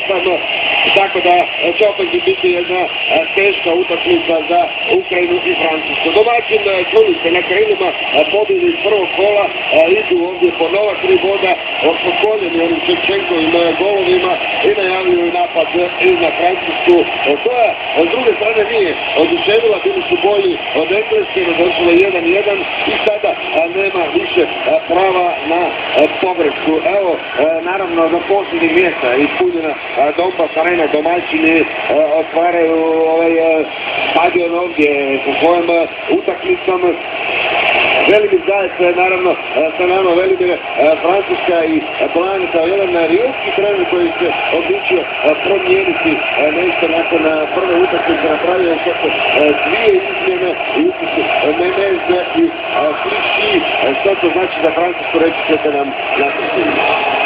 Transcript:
8, tako da će opet biti jedna teška utakmica za Ukrajinu i Francusku. Domaćin čuli se na krilima pobjede iz prvog kola, idu ovdje po nova 3 boda pokoljeni onim Ševčenkovim golovima i najavljuju napad i na Francusku. Koja s druge strane nije oduševila, bili su bolji od Engleske, došlo 1-1 i sada nema više prava na pogrešku. Evo, naravno, na posljednjih mjesta ispunjena Donbass Arena, domaćini otvaraju ovaj stadion ovdje po svojom utakmicom. Velimir Zajec, naravno, sa nama Velimir, Francuska i Polani kao jedan rijetki trener koji se odlučio promijeniti nešto nakon prve utakmice, napravio kako 2 izmjene i upisu Memez i Kliši. Što to znači za Francusku, reći ćete nam nakon svima.